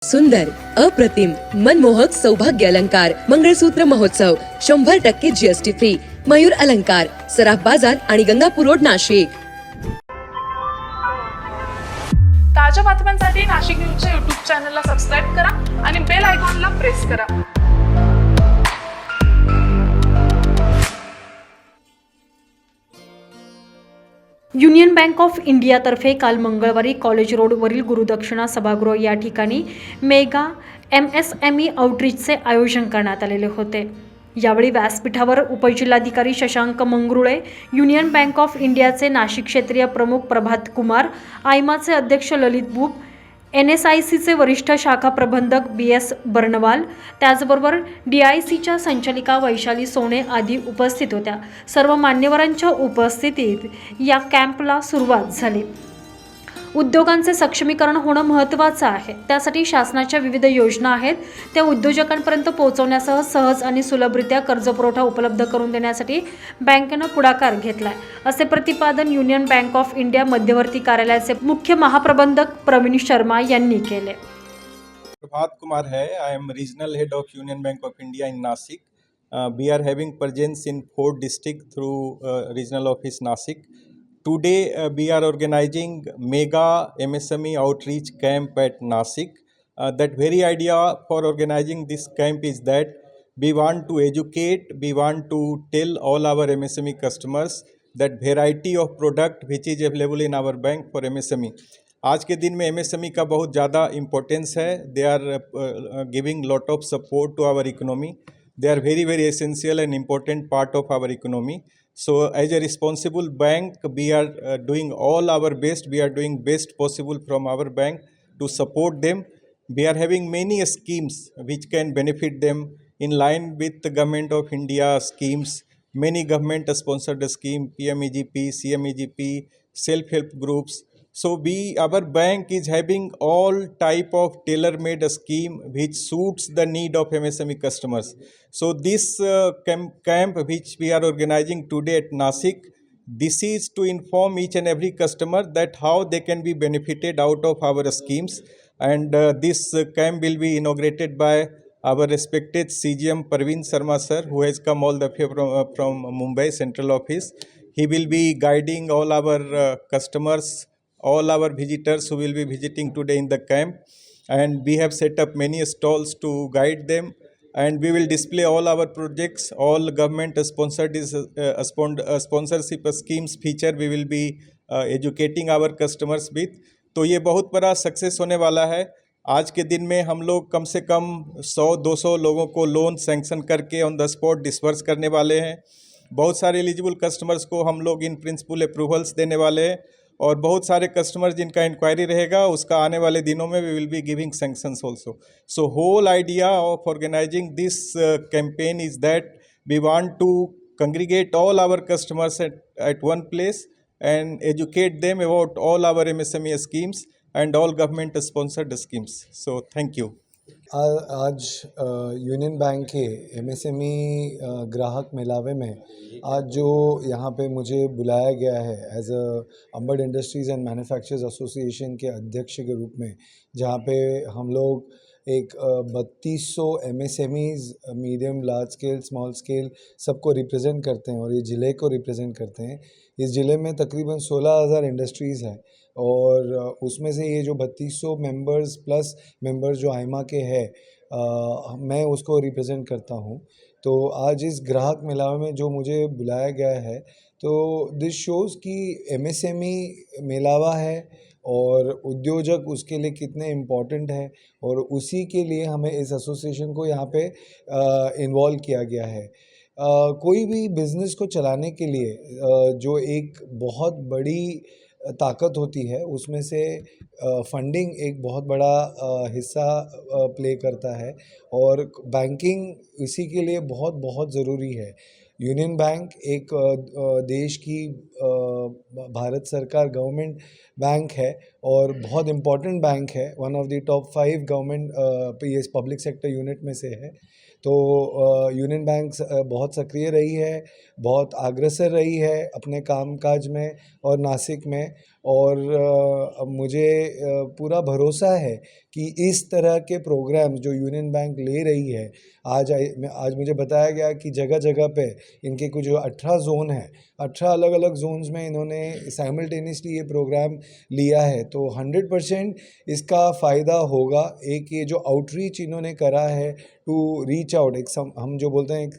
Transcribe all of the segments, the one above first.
सुंदर, अप्रतिम, मनमोहक सौभाग्य अलंकार मंगळसूत्र महोत्सव 100% जीएसटी फ्री. मयूर अलंकार, सराफ बाजार आणि गंगापूर रोड, नाशिक. ताज्या बातम्यांसाठी नाशिक न्यूजच्या यूट्यूब चॅनलला सबस्क्राईब करा आणि बेल आयकॉनला प्रेस करा. युनियन बँक ऑफ इंडियातर्फे काल मंगळवारी कॉलेज रोडवरील गुरुदक्षिणा सभागृह या ठिकाणी मेगा MSME आउटरीचचे आयोजन करण्यात आलेले होते. यावेळी व्यासपीठावर उपजिल्हाधिकारी Shashank Mangrule, union bank of इंडियाचे नाशिक क्षेत्रीय प्रमुख प्रभात कुमार, आयमाचे अध्यक्ष ललित बुब, NSICचे वरिष्ठ शाखा प्रबंधक BS बर्नवाल, त्याचबरोबर DICच्या संचालिका वैशाली सोने आदी उपस्थित होत्या. सर्व मान्यवरांच्या उपस्थितीत या कॅम्पला सुरुवात झाली. उद्योगांचे सक्षमीकरण होणं महत्त्वाचं आहे. त्यासाठी शासनाच्या विविध योजना आहेत त्या उद्योजकांपर्यंत पोहोचवण्यासह सहज आणि सुलभरित्या कर्जपुरवठा उपलब्ध करून देण्यासाठी बँकेनं पुढाकार घेतलाय, असे प्रतिपादन युनियन बँक ऑफ इंडिया मध्यवर्ती कार्यालयाचे मुख्य महाप्रबंधक प्रवीण शर्मा यांनी केले. प्रभात कुमार है. I am regional head of Union Bank of India in Nashik. We are having presence in 4 districts through regional office Nashik. Today we are organizing mega MSME outreach camp at Nashik. That very idea for organizing this camp is that we want to educate, we want to tell all our MSME customers that variety of product which is available in our bank for MSME. आज के दिन में MSME का बहुत ज़्यादा importance है. They are giving lot of support to our economy. They are very, very essential and important part of our economy. So as a responsible bank, we are doing all our best. We are doing best possible from our bank to support them. We are having many schemes which can benefit them in line with the Government of India schemes. Many government sponsored scheme, PMEGP, CMEGP, self-help groups. So our bank is having all type of tailor-made scheme which suits the need of MSME customers. So this camp which we are organizing today at Nashik, this is to inform each and every customer that how they can be benefited out of our schemes. And this camp will be inaugurated by our respected CGM Praveen Sharma sir, who has come all the way from Mumbai Central Office. He will be guiding all our customers, all our visitors who will be visiting today in the camp, and we have set up many stalls to guide them, and we will display all our projects, all government sponsored sponsorship schemes feature we will be educating our customers with. तो ये बहुत बड़ा success होने वाला है. आज के दिन में हम लोग कम से कम 100-200 लोगों को लोन सैंक्शन करके ऑन द स्पॉट डिस्पर्स करने वाले हैं. बहुत सारे एलिजिबल कस्टमर्स को हम लोग इन प्रिंसिपल अप्रूवल्स देने वाले हैं, और बहुत सारे कस्टमर जिनका इंक्वायरी रहेगा उसका आने वाले दिनों में we will be giving sanctions also. So whole idea of organising this campaign is that we want to congregate all our customers at one place and educate them about all our MSME schemes and all government sponsored schemes. So thank you. आज union bank के MSME ग्राहक मेलावे में आज जो यहाँ पे मुझे बुलाया गया है as a Ambad industries and manufacturers association के अध्यक्ष के रूप में, जहाँ पे हम लोग एक 3200 MSMEs medium, large scale, small scale सबको रिप्रेजेंट करते हैं और ये ज़िले को रिप्रेजेंट करते हैं. इस ज़िले में तकरीबन 16,000 इंडस्ट्रीज़ हैं और उसमें से ये जो 3200 मेंबर्स प्लस मेंबर्स जो आइमा के हैं, मैं उसको रिप्रेजेंट करता हूँ. तो आज इस ग्राहक मेलावे में जो मुझे बुलाया गया है, तो दिस शोज़ कि MSME मेलावा है और उद्योजक उसके लिए कितने इम्पॉर्टेंट है, और उसी के लिए हमें इस एसोसिएशन को यहाँ पे इन्वॉल्व किया गया है. कोई भी बिज़नेस को चलाने के लिए जो एक बहुत बड़ी ताकत होती है, उसमें से फंडिंग एक बहुत बड़ा हिस्सा प्ले करता है, और बैंकिंग इसी के लिए बहुत बहुत ज़रूरी है. यूनियन बैंक एक देश की भारत सरकार गवर्नमेंट बैंक है और बहुत इम्पॉर्टेंट बैंक है, one of the top 5 government PS public sector unit में से है। तो यूनियन बैंक बहुत सक्रिय रही है, बहुत अग्रसर रही है अपने कामकाज में और नासिक में, और मुझे पूरा भरोसा है कि इस तरह के प्रोग्राम जो यूनियन बैंक ले रही है, आज मुझे बताया गया कि जगह जगह पे इनके कुछ जो 18 जोन है, 18 अलग अलग जोन्स में इन्होंने साइमल्टेनियसली ये प्रोग्राम लिया है। तो 100% इसका फ़ायदा होगा। एक ये जो आउटरीच इन्होंने करा है टू रीच आउट, हम जो बोलते हैं एक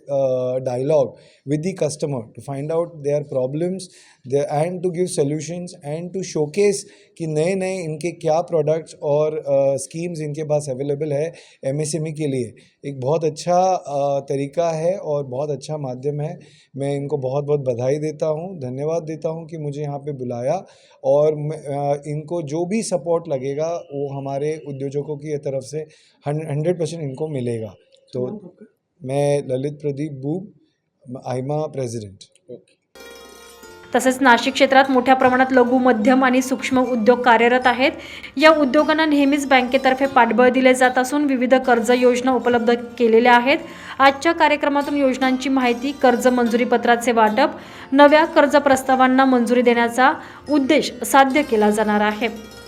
dialogue with the customer to find out their problems and to give solutions and to showcase कि नए नए इनके क्या प्रोडक्ट्स और स्कीम्स इनके पास अवेलेबल है एमएसएमई के लिए। एक बहुत अच्छा तरीका है और बहुत अच्छा माध्यम है। मैं इनको बहुत बहुत बधाई देता हूँ, धन्यवाद देता हूँ कि मुझे यहाँ पे बुलाया, और इनको जो भी सपोर्ट लगेगा वो हमारे उद्योजकों की तरफ से 100% इनको मिलेगा। तो मैं ललित प्रदीप बूब, आयमा प्रेसिडेंट। तसेच नाशिक क्षेत्रात मोठ्या प्रमाणात लघु, मध्यम आणि सूक्ष्म उद्योग कार्यरत आहेत। या उद्योगांना नेहमीच बँकेतर्फे पाठबळ दिले जात असून विविध कर्ज योजना उपलब्ध केलेल्या आहेत। आजच्या कार्यक्रमातून योजनांची माहिती, कर्ज मंजुरी पत्राचे वाटप, नव्या कर्ज प्रस्तावांना मंजुरी देण्याचा उद्देश साध्य केला जाणार आहे,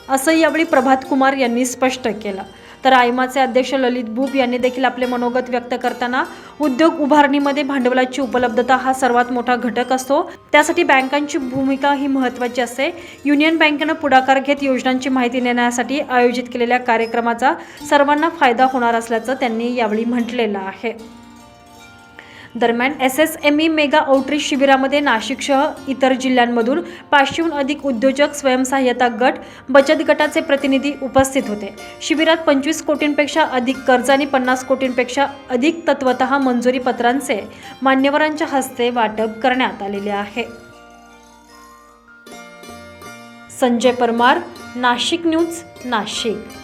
असं यावेळी प्रभात कुमार यांनी स्पष्ट केलं। तर आयमाचे अध्यक्ष ललित बूब यांनी देखील आपले मनोगत व्यक्त करताना उद्योग उभारणीमध्ये भांडवलाची उपलब्धता हा सर्वात मोठा घटक असतो, त्यासाठी बँकांची भूमिका ही महत्त्वाची असते। युनियन बँकेनं पुढाकार घेत योजनांची माहिती देण्यासाठी आयोजित केलेल्या कार्यक्रमाचा सर्वांना फायदा होणार असल्याचं त्यांनी यावेळी म्हटलेलं आहे। दरम्यान SSME मेगा आउटरीच शिबिरामध्ये नाशिकसह इतर जिल्ह्यांमधून 500हून अधिक उद्योजक, स्वयंसहाय्यता गट, बचत गटाचे प्रतिनिधी उपस्थित होते। शिबिरात 25 कोटींपेक्षा अधिक कर्ज आणि 50 कोटींपेक्षा अधिक तत्वतः मंजुरी पत्रांचे मान्यवरांच्या हस्ते वाटप करण्यात आलेले आहे। संजय परमार, नाशिक न्यूज, नाशिक।